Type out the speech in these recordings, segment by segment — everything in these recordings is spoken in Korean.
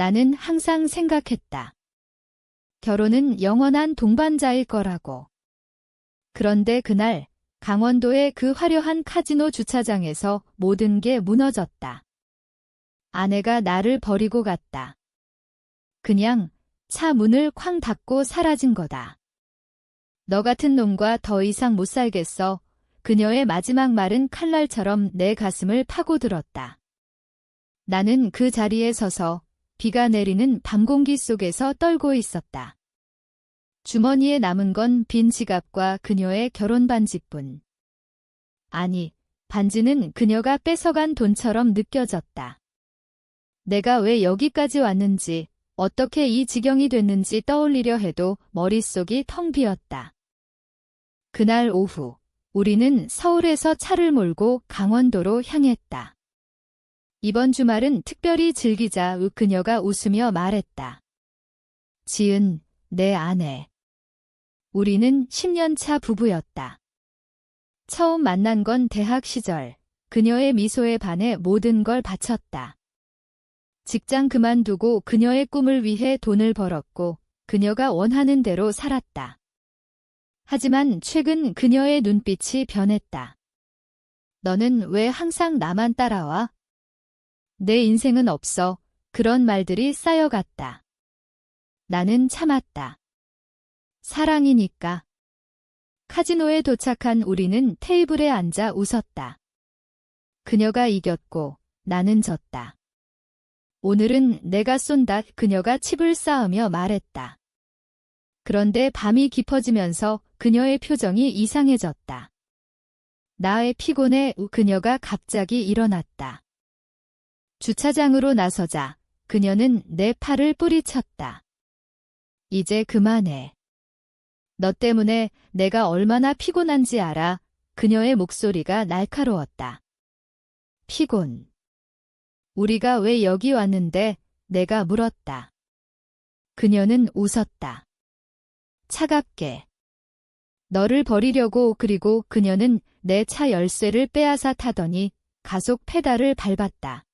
나는 항상 생각했다. 결혼은 영원한 동반자일 거라고. 그런데 그날 강원도의 그 화려한 카지노 주차장에서 모든 게 무너졌다. 아내가 나를 버리고 갔다. 그냥 차 문을 쾅 닫고 사라진 거다. 너 같은 놈과 더 이상 못 살겠어. 그녀의 마지막 말은 칼날처럼 내 가슴을 파고들었다. 나는 그 자리에 서서 비가 내리는 밤 공기 속에서 떨고 있었다. 주머니에 남은 건 빈 지갑과 그녀의 결혼 반지뿐. 아니, 반지는 그녀가 뺏어간 돈처럼 느껴졌다. 내가 왜 여기까지 왔는지, 어떻게 이 지경이 됐는지 떠올리려 해도 머릿속이 텅 비었다. 그날 오후, 우리는 서울에서 차를 몰고 강원도로 향했다. 이번 주말은 특별히 즐기자. 그녀가 웃으며 말했다. 지은, 내 아내. 우리는 10년차 부부였다. 처음 만난 건 대학 시절. 그녀의 미소에 반해 모든 걸 바쳤다. 직장 그만두고 그녀의 꿈을 위해 돈을 벌었고 그녀가 원하는 대로 살았다. 하지만 최근 그녀의 눈빛이 변했다. 너는 왜 항상 나만 따라와? 내 인생은 없어. 그런 말들이 쌓여갔다. 나는 참았다. 사랑이니까. 카지노에 도착한 우리는 테이블에 앉아 웃었다. 그녀가 이겼고 나는 졌다. 오늘은 내가 쏜다. 그녀가 칩을 쌓으며 말했다. 그런데 밤이 깊어지면서 그녀의 표정이 이상해졌다. 나의 피곤해. 그녀가 갑자기 일어났다. 주차장으로 나서자 그녀는 내 팔을 뿌리쳤다. 이제 그만해. 너 때문에 내가 얼마나 피곤한지 알아. 그녀의 목소리가 날카로웠다. 피곤. 우리가 왜 여기 왔는데? 내가 물었다. 그녀는 웃었다. 차갑게. 너를 버리려고. 그리고 그녀는 내 차 열쇠를 빼앗아 타더니 가속 페달을 밟았다.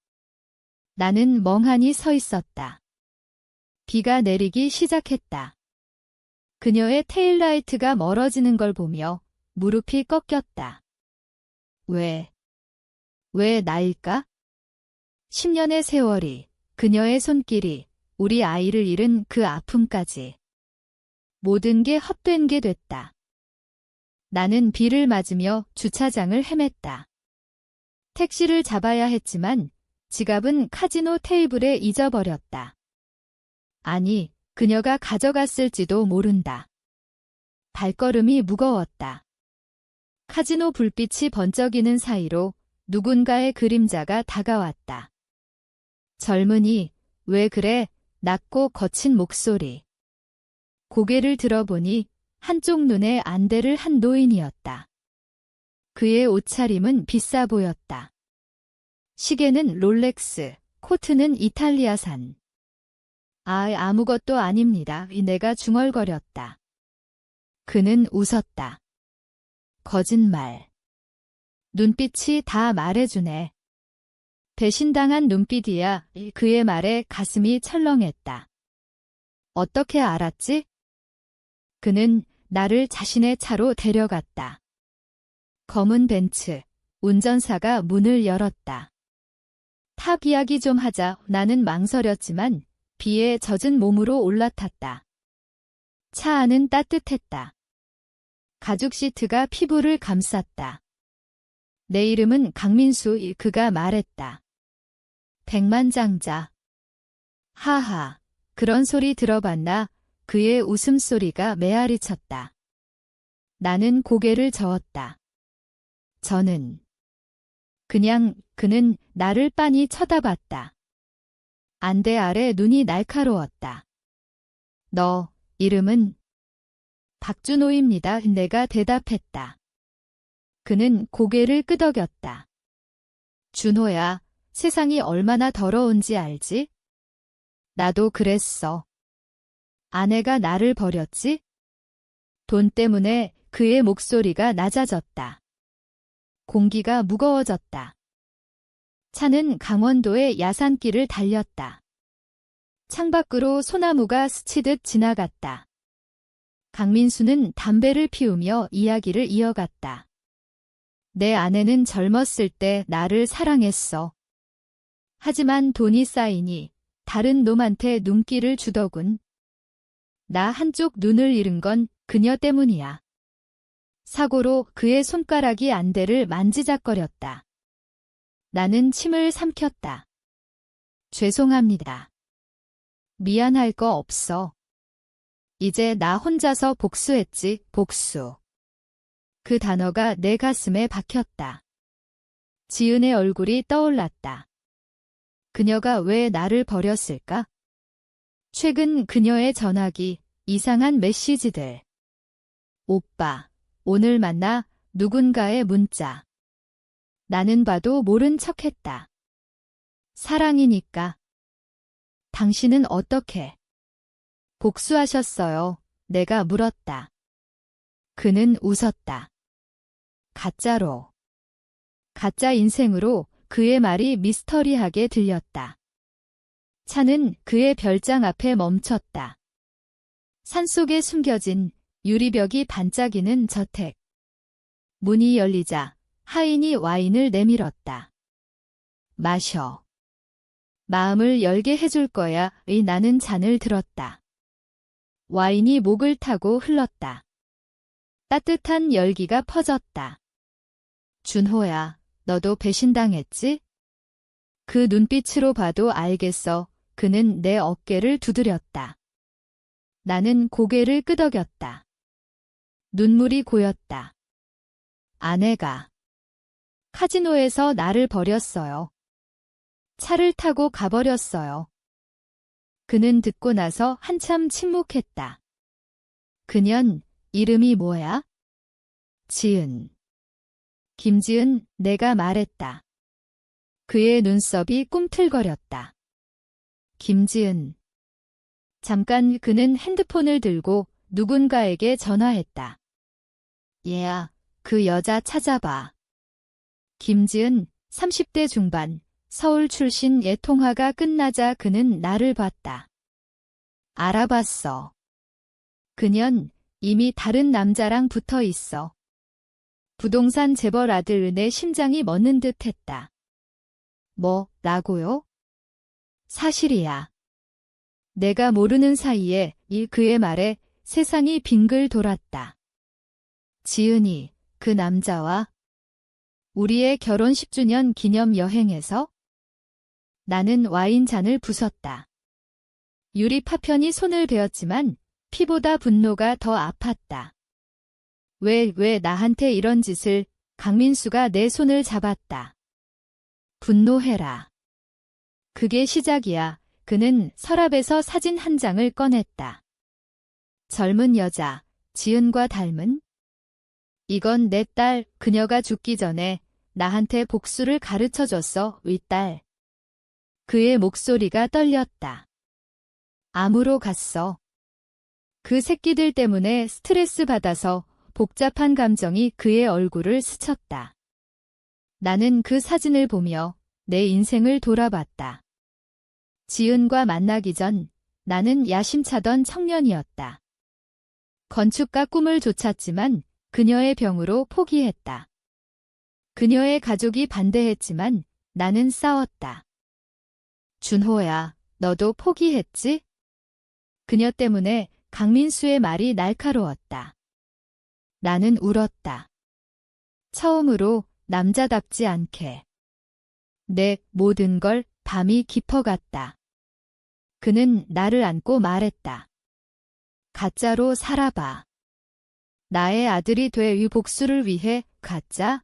나는 멍하니 서 있었다. 비가 내리기 시작했다. 그녀의 테일라이트가 멀어지는 걸 보며 무릎이 꺾였다. 왜 나일까? 10년의 세월이, 그녀의 손길이, 우리 아이를 잃은 그 아픔까지. 모든 게 헛된 게 됐다. 나는 비를 맞으며 주차장을 헤맸다. 택시를 잡아야 했지만 지갑은 카지노 테이블에 잊어버렸다. 아니, 그녀가 가져갔을지도 모른다. 발걸음이 무거웠다. 카지노 불빛이 번쩍이는 사이로 누군가의 그림자가 다가왔다. 젊은이, 왜 그래? 낮고 거친 목소리. 고개를 들어보니 한쪽 눈에 안대를 한 노인이었다. 그의 옷차림은 비싸 보였다. 시계는 롤렉스, 코트는 이탈리아산. 아무것도 아닙니다. 내가 중얼거렸다. 그는 웃었다. 거짓말. 눈빛이 다 말해주네. 배신당한 눈빛이야. 그의 말에 가슴이 철렁했다. 어떻게 알았지? 그는 나를 자신의 차로 데려갔다. 검은 벤츠, 운전사가 문을 열었다. 탑 이야기 좀 하자. 나는 망설였지만 비에 젖은 몸으로 올라탔다. 차 안은 따뜻했다. 가죽 시트가 피부를 감쌌다. 내 이름은 강민수. 그가 말했다. 백만장자. 하하, 그런 소리 들어봤나? 그의 웃음소리가 메아리쳤다. 나는 고개를 저었다. 그는 나를 빤히 쳐다봤다. 안대 아래 눈이 날카로웠다. 너, 이름은? 박준호입니다. 내가 대답했다. 그는 고개를 끄덕였다. 준호야, 세상이 얼마나 더러운지 알지? 나도 그랬어. 아내가 나를 버렸지? 돈 때문에. 그의 목소리가 낮아졌다. 공기가 무거워졌다. 차는 강원도의 야산길을 달렸다. 창밖으로 소나무가 스치듯 지나갔다. 강민수는 담배를 피우며 이야기를 이어갔다. 내 아내는 젊었을 때 나를 사랑했어. 하지만 돈이 쌓이니 다른 놈한테 눈길을 주더군. 나 한쪽 눈을 잃은 건 그녀 때문이야. 사고로 그의 손가락이 안대를 만지작거렸다. 나는 침을 삼켰다. 죄송합니다. 미안할 거 없어. 이제 나 혼자서 복수했지, 복수. 그 단어가 내 가슴에 박혔다. 지은의 얼굴이 떠올랐다. 그녀가 왜 나를 버렸을까? 최근 그녀의 전화기, 이상한 메시지들. 오빠, 오늘 만나, 누군가의 문자. 나는 봐도 모른 척했다. 사랑이니까. 당신은 어떻게? 복수하셨어요. 내가 물었다. 그는 웃었다. 가짜로. 가짜 인생으로 그의 말이 미스터리하게 들렸다. 차는 그의 별장 앞에 멈췄다. 산속에 숨겨진 유리벽이 반짝이는 저택. 문이 열리자 하인이 와인을 내밀었다. 마셔. 마음을 열게 해줄 거야. 나는 잔을 들었다. 와인이 목을 타고 흘렀다. 따뜻한 열기가 퍼졌다. 준호야, 너도 배신당했지? 그 눈빛으로 봐도 알겠어. 그는 내 어깨를 두드렸다. 나는 고개를 끄덕였다. 눈물이 고였다. 아내가 카지노에서 나를 버렸어요. 차를 타고 가버렸어요. 그는 듣고 나서 한참 침묵했다. 그년 이름이 뭐야? 지은. 김지은, 내가 말했다. 그의 눈썹이 꿈틀거렸다. 김지은. 잠깐 그는 핸드폰을 들고 누군가에게 전화했다. 얘야, 그 여자 찾아봐. 김지은, 30대 중반. 서울 출신의 통화가 끝나자 그는 나를 봤다. 알아봤어. 그년 이미 다른 남자랑 붙어 있어. 부동산 재벌 아들. 내 심장이 멎는 듯 했다. 라고요? 사실이야. 내가 모르는 사이에 그의 말에 세상이 빙글 돌았다. 지은이, 그 남자와 우리의 결혼 10주년 기념 여행에서? 나는 와인잔을 부쉈다. 유리 파편이 손을 베었지만 피보다 분노가 더 아팠다. 왜 나한테 이런 짓을? 강민수가 내 손을 잡았다. 분노해라. 그게 시작이야. 그는 서랍에서 사진 한 장을 꺼냈다. 젊은 여자, 지은과 닮은? 이건 내 딸. 그녀가 죽기 전에 나한테 복수를 가르쳐줬어, 윗딸. 그의 목소리가 떨렸다. 암으로 갔어. 그 새끼들 때문에 스트레스 받아서 복잡한 감정이 그의 얼굴을 스쳤다. 나는 그 사진을 보며 내 인생을 돌아봤다. 지은과 만나기 전 나는 야심차던 청년이었다. 건축가 꿈을 쫓았지만 그녀의 병으로 포기했다. 그녀의 가족이 반대했지만 나는 싸웠다. 준호야, 너도 포기했지? 그녀 때문에 강민수의 말이 날카로웠다. 나는 울었다. 처음으로 남자답지 않게. 내 모든 걸 밤이 깊어갔다. 그는 나를 안고 말했다. 가짜로 살아봐. 나의 아들이 돼. 복수를 위해 가짜?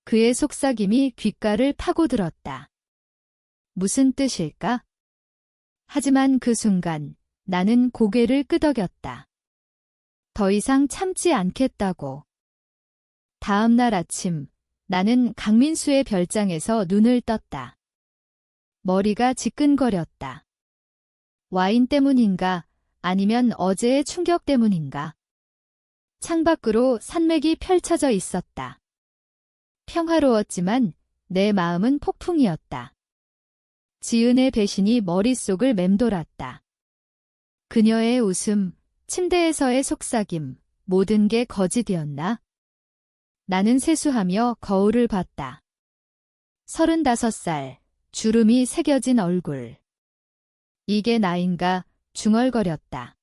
그의 속삭임이 귓가를 파고들었다. 무슨 뜻일까? 하지만 그 순간 나는 고개를 끄덕였다. 더 이상 참지 않겠다고. 다음 날 아침 나는 강민수의 별장에서 눈을 떴다. 머리가 지끈거렸다. 와인 때문인가 아니면 어제의 충격 때문인가. 창밖으로 산맥이 펼쳐져 있었다. 평화로웠지만 내 마음은 폭풍이었다. 지은의 배신이 머릿속을 맴돌았다. 그녀의 웃음, 침대에서의 속삭임, 모든 게 거짓이었나? 나는 세수하며 거울을 봤다. 35살, 주름이 새겨진 얼굴. 이게 나인가 중얼거렸다.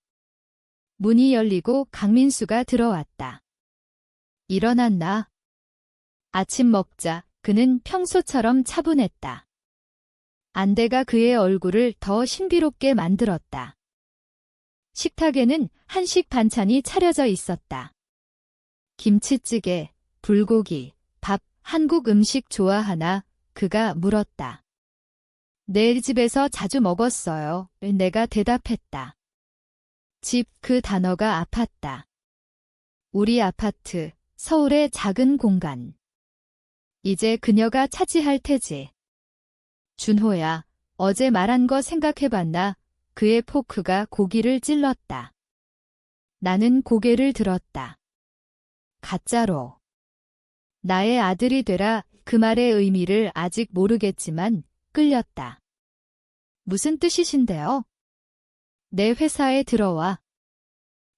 문이 열리고 강민수가 들어왔다. 일어났나? 아침 먹자. 그는 평소처럼 차분했다. 안대가 그의 얼굴을 더 신비롭게 만들었다. 식탁에는 한식 반찬이 차려져 있었다. 김치찌개, 불고기, 밥, 한국 음식 좋아하나? 그가 물었다. 내 집에서 자주 먹었어요. 내가 대답했다. 집, 그 단어가 아팠다. 우리 아파트, 서울의 작은 공간. 이제 그녀가 차지할 테지. 준호야, 어제 말한 거 생각해봤나? 그의 포크가 고기를 찔렀다. 나는 고개를 들었다. 가짜로. 나의 아들이 되라. 그 말의 의미를 아직 모르겠지만 끌렸다. 무슨 뜻이신데요? 내 회사에 들어와.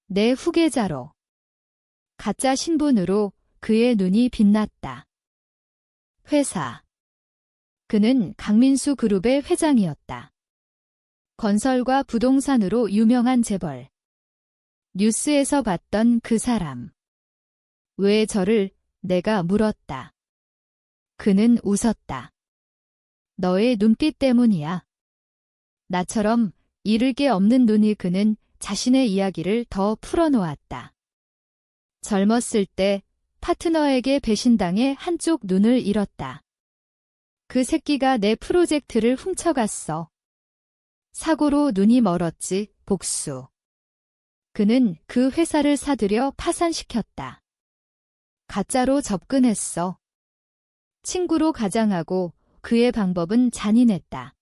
내 후계자로. 가짜 신분으로. 그의 눈이 빛났다. 회사. 그는 강민수 그룹의 회장이었다. 건설과 부동산으로 유명한 재벌. 뉴스에서 봤던 그 사람. 왜 저를? 내가 물었다. 그는 웃었다. 너의 눈빛 때문이야. 나처럼 잃을 게 없는 눈이. 그는 자신의 이야기를 더 풀어놓았다. 젊었을 때 파트너에게 배신당해 한쪽 눈을 잃었다. 그 새끼가 내 프로젝트를 훔쳐갔어. 사고로 눈이 멀었지. 복수. 그는 그 회사를 사들여 파산시켰다. 가짜로 접근했어. 친구로 가장하고. 그의 방법은 잔인했다.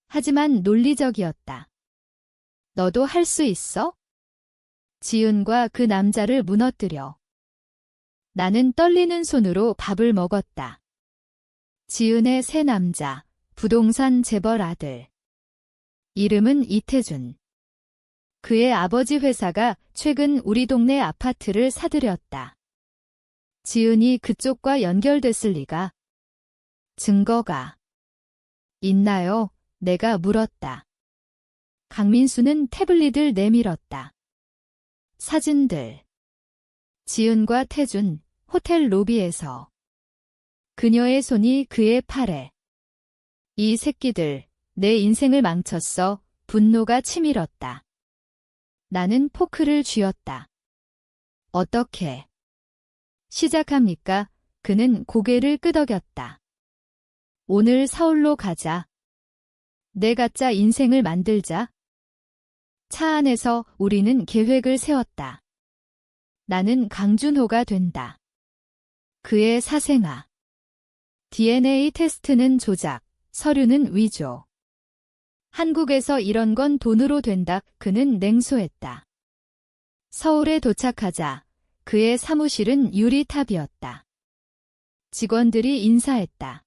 하지만 논리적이었다. 너도 할 수 있어? 지은과 그 남자를 무너뜨려. 나는 떨리는 손으로 밥을 먹었다. 지은의 새 남자, 부동산 재벌 아들. 이름은 이태준. 그의 아버지 회사가 최근 우리 동네 아파트를 사들였다. 지은이 그쪽과 연결됐을 리가. 증거가 있나요? 내가 물었다. 강민수는 태블릿을 내밀었다. 사진들. 지은과 태준, 호텔 로비에서. 그녀의 손이 그의 팔에. 이 새끼들, 내 인생을 망쳤어. 분노가 치밀었다. 나는 포크를 쥐었다. 어떻게 시작합니까? 그는 고개를 끄덕였다. 오늘 서울로 가자. 내 가짜 인생을 만들자. 차 안에서 우리는 계획을 세웠다. 나는 강준호가 된다. 그의 사생아. DNA 테스트는 조작, 서류는 위조. 한국에서 이런 건 돈으로 된다. 그는 냉소했다. 서울에 도착하자. 그의 사무실은 유리탑이었다. 직원들이 인사했다.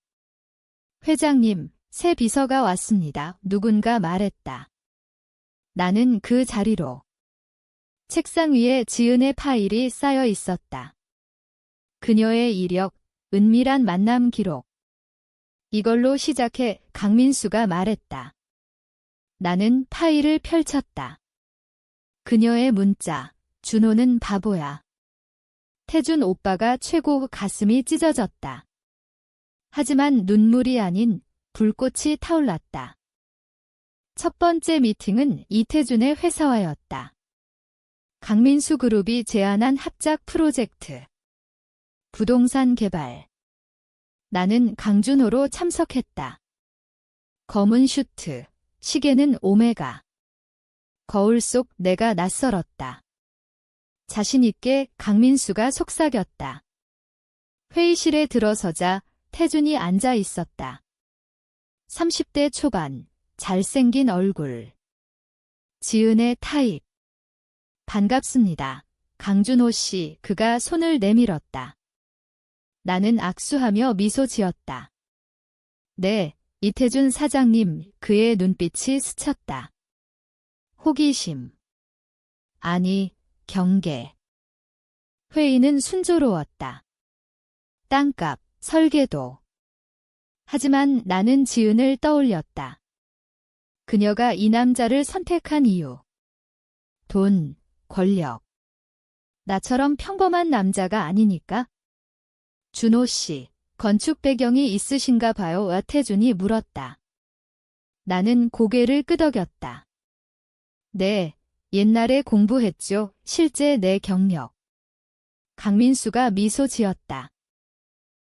회장님, 새 비서가 왔습니다. 누군가 말했다. 나는 그 자리로. 책상 위에 지은의 파일이 쌓여 있었다. 그녀의 이력, 은밀한 만남 기록. 이걸로 시작해. 강민수가 말했다. 나는 파일을 펼쳤다. 그녀의 문자. 준호는 바보야. 태준 오빠가 최고. 가슴이 찢어졌다. 하지만 눈물이 아닌 불꽃이 타올랐다. 첫 번째 미팅은 이태준의 회사와였다. 강민수 그룹이 제안한 합작 프로젝트. 부동산 개발. 나는 강준호로 참석했다. 검은 슈트, 시계는 오메가. 거울 속 내가 낯설었다. 자신있게 강민수가 속삭였다. 회의실에 들어서자 태준이 앉아 있었다. 30대 초반, 잘생긴 얼굴. 지은의 타입. 반갑습니다. 강준호 씨. 그가 손을 내밀었다. 나는 악수하며 미소 지었다. 네, 이태준 사장님, 그의 눈빛이 스쳤다. 호기심. 아니, 경계. 회의는 순조로웠다. 땅값, 설계도. 하지만 나는 지은을 떠올렸다. 그녀가 이 남자를 선택한 이유. 돈, 권력. 나처럼 평범한 남자가 아니니까? 준호 씨, 건축 배경이 있으신가 봐요. 태준이 물었다. 나는 고개를 끄덕였다. 네, 옛날에 공부했죠. 실제 내 경력. 강민수가 미소 지었다.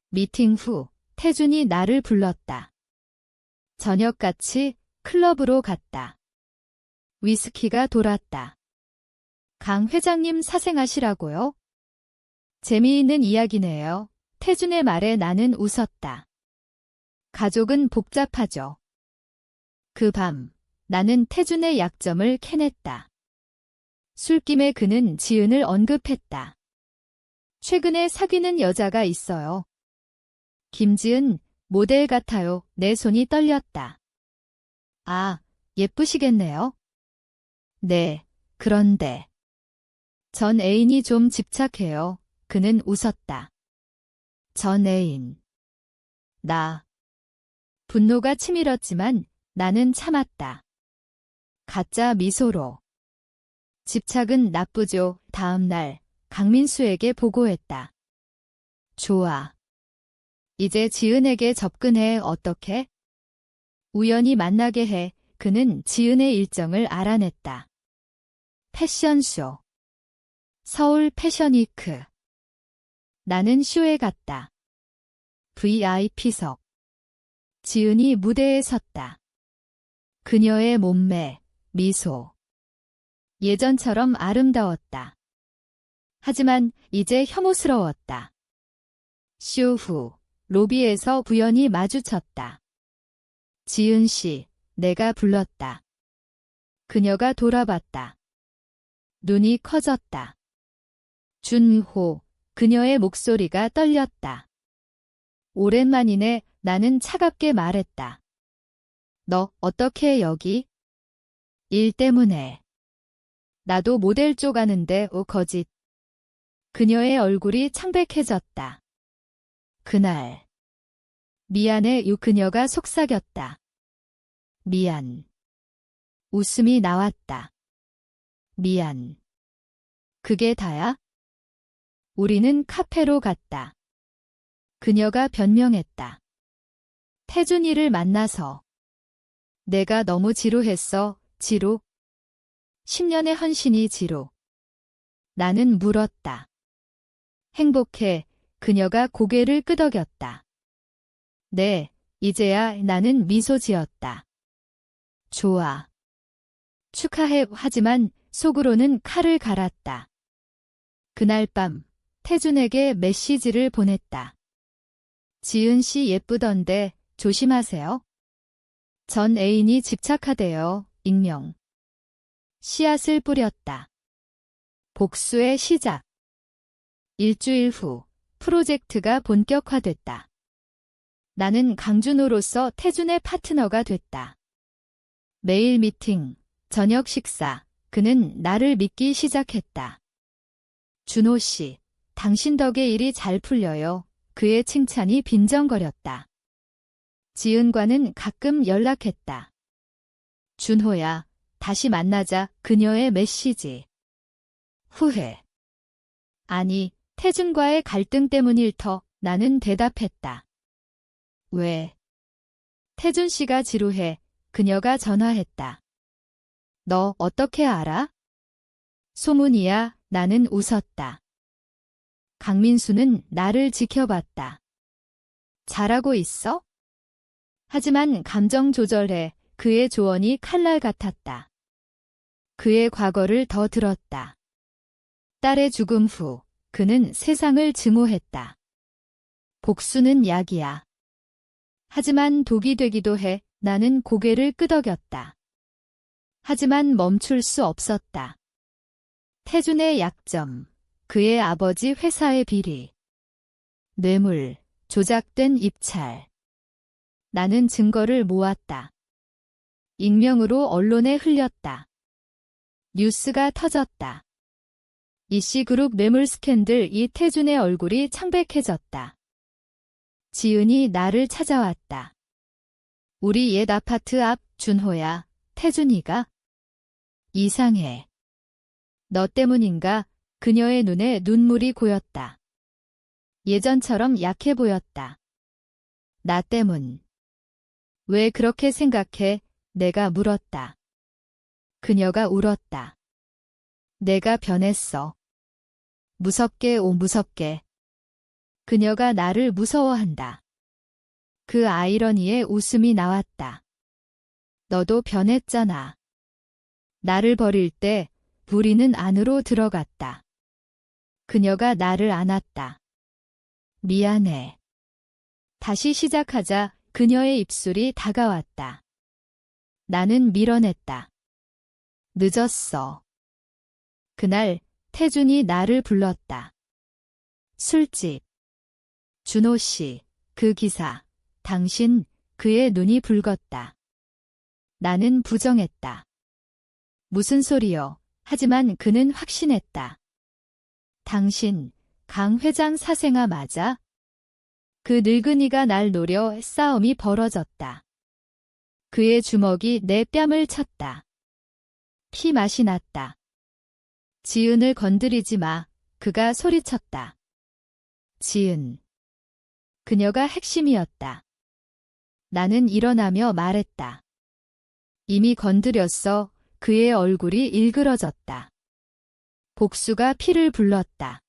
미팅 후 태준이 나를 불렀다. 저녁같이 클럽으로 갔다. 위스키가 돌았다. 강 회장님 사생하시라고요? 재미있는 이야기네요. 태준의 말에 나는 웃었다. 가족은 복잡하죠. 그 밤, 나는 태준의 약점을 캐냈다. 술김에 그는 지은을 언급했다. 최근에 사귀는 여자가 있어요. 김지은, 모델 같아요. 내 손이 떨렸다. 아, 예쁘시겠네요. 네, 그런데. 전 애인이 좀 집착해요. 그는 웃었다. 전 애인. 나. 분노가 치밀었지만 나는 참았다. 가짜 미소로. 집착은 나쁘죠. 다음 날 강민수에게 보고했다. 좋아. 이제 지은에게 접근해. 어떻게? 우연히 만나게 해. 그는 지은의 일정을 알아냈다. 패션쇼. 서울 패션위크. 나는 쇼에 갔다. VIP석. 지은이 무대에 섰다. 그녀의 몸매, 미소. 예전처럼 아름다웠다. 하지만 이제 혐오스러웠다. 쇼 후, 로비에서 우연히 마주쳤다. 지은 씨, 내가 불렀다. 그녀가 돌아봤다. 눈이 커졌다. 준호, 그녀의 목소리가 떨렸다. 오랜만이네. 나는 차갑게 말했다. 너 어떻게 여기? 일 때문에. 나도 모델 쪽 아는데. 거짓. 그녀의 얼굴이 창백해졌다. 그날. 미안해. 그녀가 속삭였다. 미안. 웃음이 나왔다. 미안. 그게 다야? 우리는 카페로 갔다. 그녀가 변명했다. 태준이를 만나서. 내가 너무 지루했어. 지루? 10년의 헌신이 지루. 나는 물었다. 행복해. 그녀가 고개를 끄덕였다. 네, 이제야. 나는 미소 지었다. 좋아. 축하해. 하지만 속으로는 칼을 갈았다. 그날 밤 태준에게 메시지를 보냈다. 지은 씨 예쁘던데 조심하세요. 전 애인이 집착하대요. 익명. 씨앗을 뿌렸다. 복수의 시작. 일주일 후 프로젝트가 본격화됐다. 나는 강준호로서 태준의 파트너가 됐다. 매일 미팅, 저녁 식사, 그는 나를 믿기 시작했다. 준호 씨, 당신 덕에 일이 잘 풀려요. 그의 칭찬이 빈정거렸다. 지은과는 가끔 연락했다. 준호야, 다시 만나자. 그녀의 메시지. 후회. 아니, 태준과의 갈등 때문일 터. 나는 대답했다. 왜? 태준 씨가 지루해. 그녀가 전화했다. 너 어떻게 알아? 소문이야. 나는 웃었다. 강민수는 나를 지켜봤다. 잘하고 있어? 하지만 감정 조절해. 그의 조언이 칼날 같았다. 그의 과거를 더 들었다. 딸의 죽음 후 그는 세상을 증오했다. 복수는 약이야. 하지만 독이 되기도 해. 나는 고개를 끄덕였다. 하지만 멈출 수 없었다. 태준의 약점, 그의 아버지 회사의 비리, 뇌물, 조작된 입찰. 나는 증거를 모았다. 익명으로 언론에 흘렸다. 뉴스가 터졌다. 이씨그룹 뇌물 스캔들 이태준의 얼굴이 창백해졌다. 지은이 나를 찾아왔다. 우리 옛 아파트 앞 준호야, 태준이가? 이상해. 너 때문인가? 그녀의 눈에 눈물이 고였다. 예전처럼 약해 보였다. 나 때문. 왜 그렇게 생각해? 내가 물었다. 그녀가 울었다. 내가 변했어. 무섭게 무섭게. 그녀가 나를 무서워한다. 그 아이러니에 웃음이 나왔다. 너도 변했잖아. 나를 버릴 때 우리는 안으로 들어갔다. 그녀가 나를 안았다. 미안해. 다시 시작하자. 그녀의 입술이 다가왔다. 나는 밀어냈다. 늦었어. 그날 태준이 나를 불렀다. 술집. 준호 씨, 그 기사. 당신, 그의 눈이 붉었다. 나는 부정했다. 무슨 소리요? 하지만 그는 확신했다. 당신, 강 회장 사생아 맞아? 그 늙은이가 날 노려 싸움이 벌어졌다. 그의 주먹이 내 뺨을 쳤다. 피 맛이 났다. 지은을 건드리지 마. 그가 소리쳤다. 지은. 그녀가 핵심이었다. 나는 일어나며 말했다. 이미 건드렸어. 그의 얼굴이 일그러졌다. 복수가 피를 불렀다.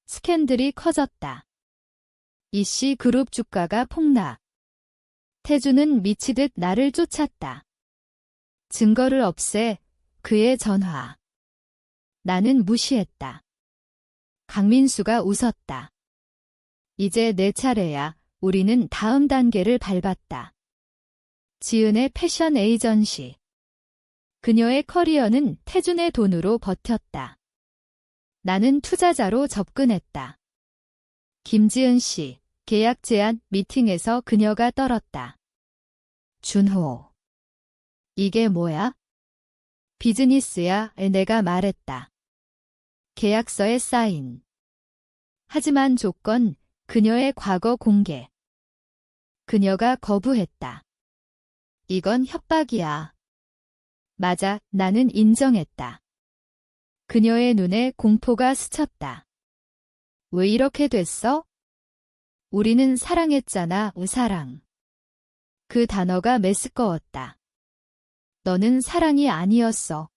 스캔들이 커졌다. 이씨 그룹 주가가 폭락. 태준은 미치듯 나를 쫓았다. 증거를 없애. 그의 전화. 나는 무시했다. 강민수가 웃었다. 이제 내 차례야. 우리는 다음 단계를 밟았다. 지은의 패션 에이전시. 그녀의 커리어는 태준의 돈으로 버텼다. 나는 투자자로 접근했다. 김지은 씨, 계약 제안 미팅에서 그녀가 떨었다. 준호. 이게 뭐야? 비즈니스야. 내가 말했다. 계약서에 사인. 하지만 조건, 그녀의 과거 공개. 그녀가 거부했다. 이건 협박이야. 맞아, 나는 인정했다. 그녀의 눈에 공포가 스쳤다. 왜 이렇게 됐어? 우리는 사랑했잖아, 사랑. 그 단어가 메스꺼웠다. 너는 사랑이 아니었어.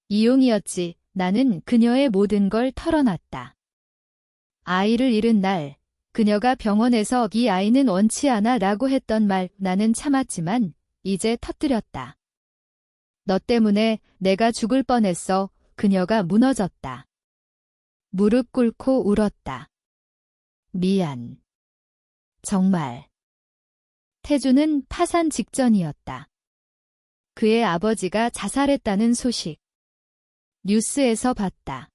이용이었지. 나는 그녀의 모든 걸 털어놨다. 아이를 잃은 날, 그녀가 병원에서 이 아이는 원치 않아 라고 했던 말 나는 참았지만 이제 터뜨렸다. 너 때문에 내가 죽을 뻔했어. 그녀가 무너졌다. 무릎 꿇고 울었다. 미안. 정말. 태준은 파산 직전이었다. 그의 아버지가 자살했다는 소식. 뉴스에서 봤다.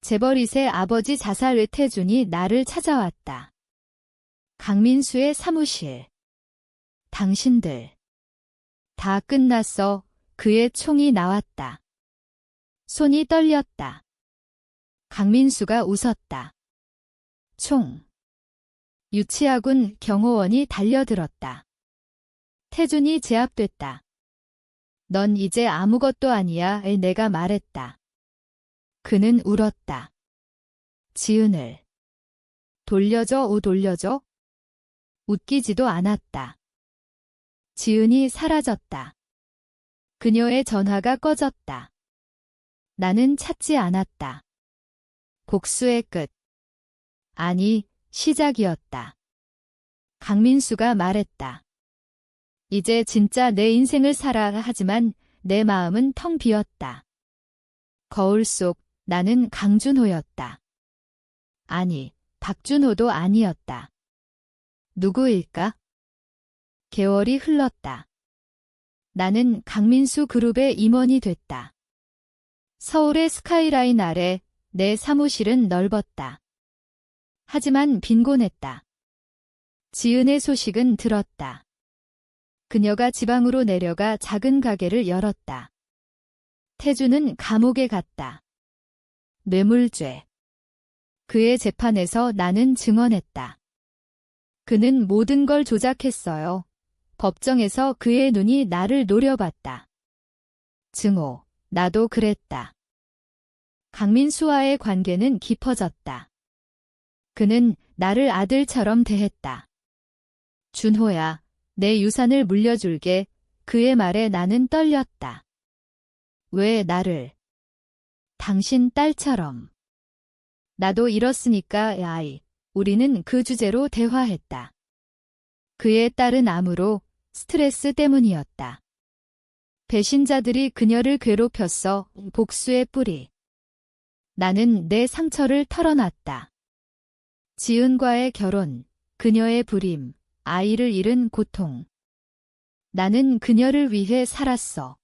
재벌2세 아버지 자살 후 태준이 나를 찾아왔다. 강민수의 사무실. 당신들. 다 끝났어. 그의 총이 나왔다. 손이 떨렸다. 강민수가 웃었다. 총. 유치하군. 경호원이 달려들었다. 태준이 제압됐다. 넌 이제 아무것도 아니야. 내가 말했다. 그는 울었다. 지은을. 돌려줘. 돌려줘. 웃기지도 않았다. 지은이 사라졌다. 그녀의 전화가 꺼졌다. 나는 찾지 않았다. 복수의 끝. 아니, 시작이었다. 강민수가 말했다. 이제 진짜 내 인생을 살아. 하지만 내 마음은 텅 비었다. 거울 속 나는 강준호였다. 아니, 박준호도 아니었다. 누구일까? 개월이 흘렀다. 나는 강민수 그룹의 임원이 됐다. 서울의 스카이라인 아래 내 사무실은 넓었다. 하지만 빈곤했다. 지은의 소식은 들었다. 그녀가 지방으로 내려가 작은 가게를 열었다. 태주는 감옥에 갔다. 뇌물죄. 그의 재판에서 나는 증언했다. 그는 모든 걸 조작했어요. 법정에서 그의 눈이 나를 노려봤다. 증오, 나도 그랬다. 강민수와의 관계는 깊어졌다. 그는 나를 아들처럼 대했다. 준호야, 내 유산을 물려줄게. 그의 말에 나는 떨렸다. 왜 나를? 당신 딸처럼. 나도 잃었으니까 아이. 우리는 그 주제로 대화했다. 그의 딸은 암으로 스트레스 때문이었다. 배신자들이 그녀를 괴롭혔어. 복수의 뿌리. 나는 내 상처를 털어놨다. 지은과의 결혼, 그녀의 불임, 아이를 잃은 고통. 나는 그녀를 위해 살았어.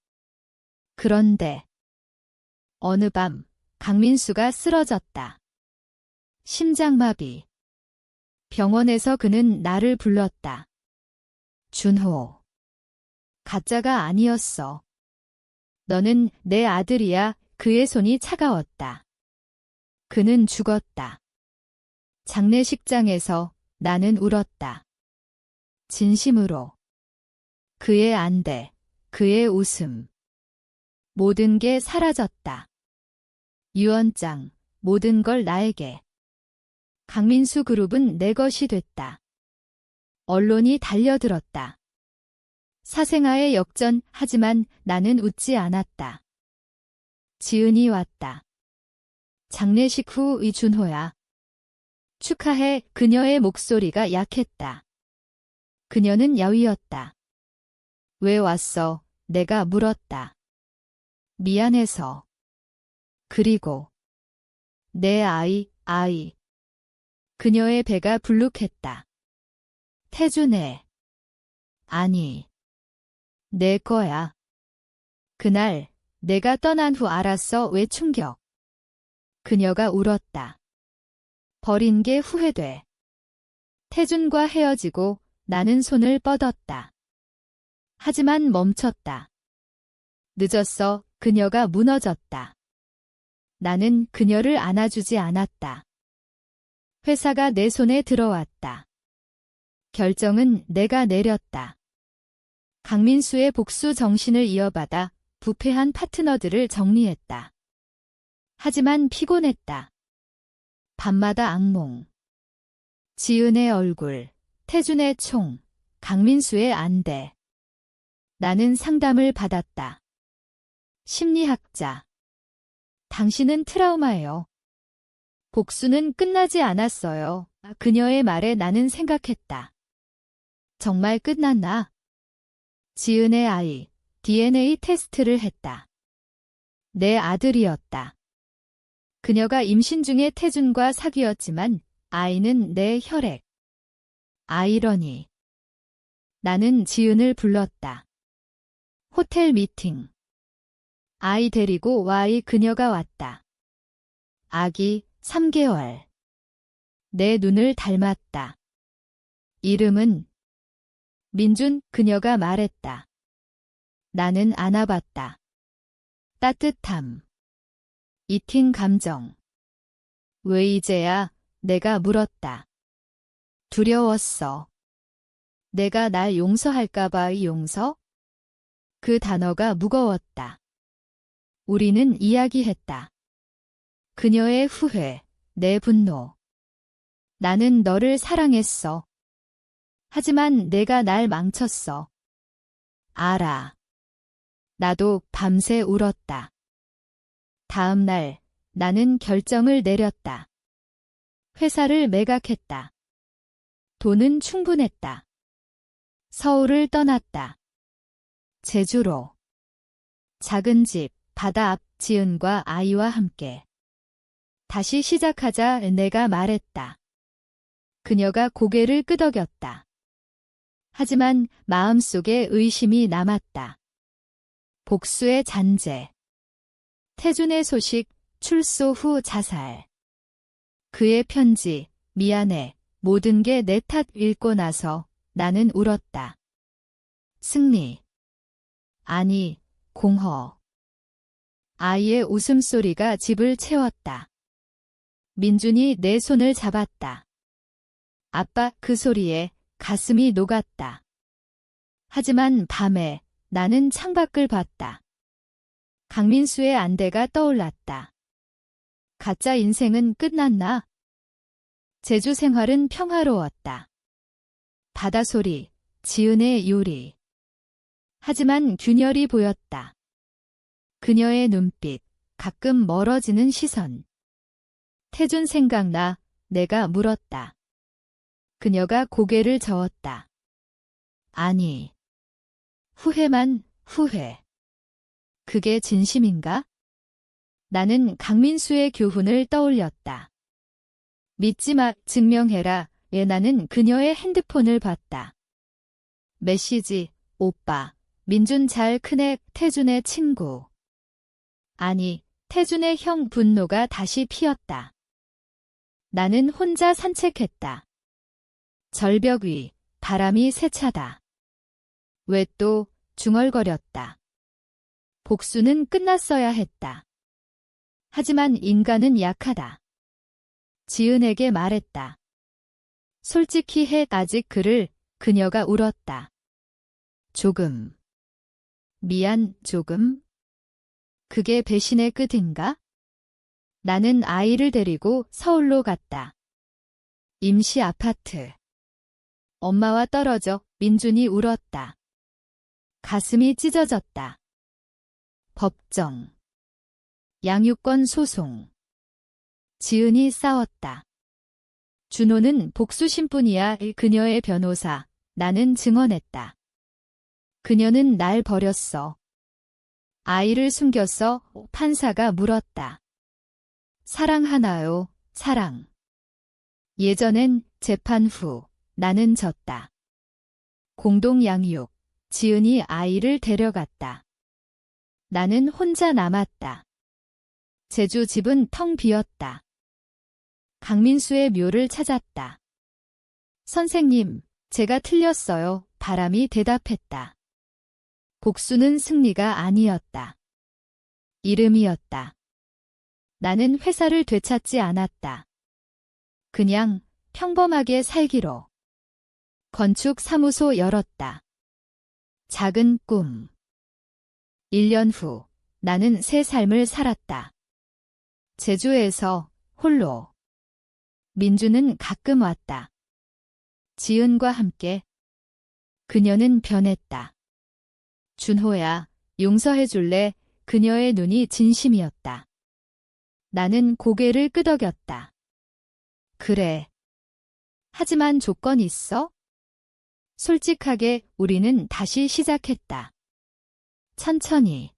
그런데 어느 밤 강민수가 쓰러졌다. 심장마비. 병원에서 그는 나를 불렀다. 준호. 가짜가 아니었어. 너는 내 아들이야. 그의 손이 차가웠다. 그는 죽었다. 장례식장에서 나는 울었다. 진심으로. 그의 안대, 그의 웃음. 모든 게 사라졌다. 유언장, 모든 걸 나에게. 강민수 그룹은 내 것이 됐다. 언론이 달려들었다. 사생아의 역전, 하지만 나는 웃지 않았다. 지은이 왔다. 장례식 후 이준호야. 축하해. 그녀의 목소리가 약했다. 그녀는 야위었다. 왜 왔어? 내가 물었다. 미안해서. 그리고 내 아이. 그녀의 배가 불룩했다. 태준의. 아니. 내 거야. 그날 내가 떠난 후 알았어. 왜 충격. 그녀가 울었다. 버린 게 후회돼. 태준과 헤어지고 나는 손을 뻗었다. 하지만 멈췄다. 늦었어. 그녀가 무너졌다. 나는 그녀를 안아주지 않았다. 회사가 내 손에 들어왔다. 결정은 내가 내렸다. 강민수의 복수 정신을 이어받아 부패한 파트너들을 정리했다. 하지만 피곤했다. 밤마다 악몽. 지은의 얼굴, 태준의 총, 강민수의 안대. 나는 상담을 받았다. 심리학자. 당신은 트라우마예요. 복수는 끝나지 않았어요. 그녀의 말에 나는 생각했다. 정말 끝났나? 지은의 아이, DNA 테스트를 했다. 내 아들이었다. 그녀가 임신 중에 태준과 사귀었지만 아이는 내 혈액. 아이러니. 나는 지은을 불렀다. 호텔 미팅. 아이 데리고 그녀가 왔다. 아기 3개월. 내 눈을 닮았다. 이름은 민준. 그녀가 말했다. 나는 안아봤다. 따뜻함. 이팅 감정. 왜 이제야? 내가 물었다. 두려웠어. 내가 날 용서할까봐. 용서? 그 단어가 무거웠다. 우리는 이야기했다. 그녀의 후회, 내 분노. 나는 너를 사랑했어. 하지만 내가 날 망쳤어. 알아. 나도 밤새 울었다. 다음 날 나는 결정을 내렸다. 회사를 매각했다. 돈은 충분했다. 서울을 떠났다. 제주로. 작은 집, 바다 앞. 지은과 아이와 함께. 다시 시작하자. 내가 말했다. 그녀가 고개를 끄덕였다. 하지만 마음속에 의심이 남았다. 복수의 잔재. 태준의 소식, 출소 후 자살. 그의 편지, 미안해. 모든 게 내 탓 읽고 나서 나는 울었다. 승리. 아니, 공허. 아이의 웃음소리가 집을 채웠다. 민준이 내 손을 잡았다. 아빠, 그 소리에 가슴이 녹았다. 하지만 밤에 나는 창밖을 봤다. 강민수의 안대가 떠올랐다. 가짜 인생은 끝났나? 제주 생활은 평화로웠다. 바다 소리, 지은의 요리. 하지만 균열이 보였다. 그녀의 눈빛, 가끔 멀어지는 시선. 태준 생각나, 내가 물었다. 그녀가 고개를 저었다. 아니. 후회만, 후회. 그게 진심인가? 나는 강민수의 교훈을 떠올렸다. 믿지 마, 증명해라. 나는 그녀의 핸드폰을 봤다. 메시지, 오빠, 민준 잘 크네, 태준의 친구. 아니, 태준의 형. 분노가 다시 피었다. 나는 혼자 산책했다. 절벽 위, 바람이 세차다. 왜 또, 중얼거렸다. 복수는 끝났어야 했다. 하지만 인간은 약하다. 지은에게 말했다. 솔직히 해. 아직 그를. 그녀가 울었다. 조금. 미안, 조금. 그게 배신의 끝인가? 나는 아이를 데리고 서울로 갔다. 임시 아파트. 엄마와 떨어져. 민준이 울었다. 가슴이 찢어졌다. 법정. 양육권 소송. 지은이 싸웠다. 준호는 복수심뿐이야. 그녀의 변호사. 나는 증언했다. 그녀는 날 버렸어. 아이를 숨겼어. 판사가 물었다. 사랑하나요? 사랑. 예전엔 재판 후 나는 졌다. 공동 양육. 지은이 아이를 데려갔다. 나는 혼자 남았다. 제주 집은 텅 비었다. 강민수의 묘를 찾았다. 선생님, 제가 틀렸어요. 바람이 대답했다. 복수는 승리가 아니었다. 이름이었다. 나는 회사를 되찾지 않았다. 그냥 평범하게 살기로. 건축사무소 열었다. 작은 꿈. 1년 후 나는 새 삶을 살았다. 제주에서 홀로. 민주는 가끔 왔다. 지은과 함께. 그녀는 변했다. 준호야, 용서해줄래? 그녀의 눈이 진심이었다. 나는 고개를 끄덕였다. 그래. 하지만 조건 있어? 솔직하게. 우리는 다시 시작했다. 천천히.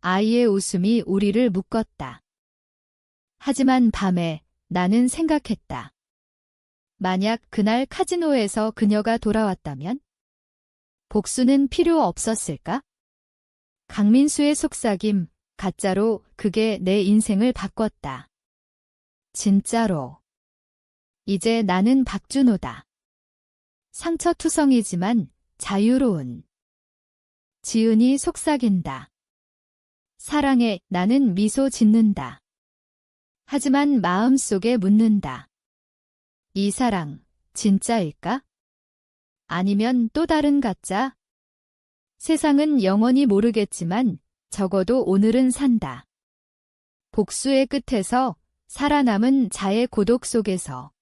아이의 웃음이 우리를 묶었다. 하지만 밤에 나는 생각했다. 만약 그날 카지노에서 그녀가 돌아왔다면? 복수는 필요 없었을까? 강민수의 속삭임, 가짜로. 그게 내 인생을 바꿨다. 진짜로. 이제 나는 박준호다. 상처투성이지만 자유로운. 지은이 속삭인다. 사랑해. 나는 미소 짓는다. 하지만 마음속에 묻는다. 이 사랑, 진짜일까? 아니면 또 다른 가짜? 세상은 영원히 모르겠지만 적어도 오늘은 산다. 복수의 끝에서, 살아남은 자의 고독 속에서.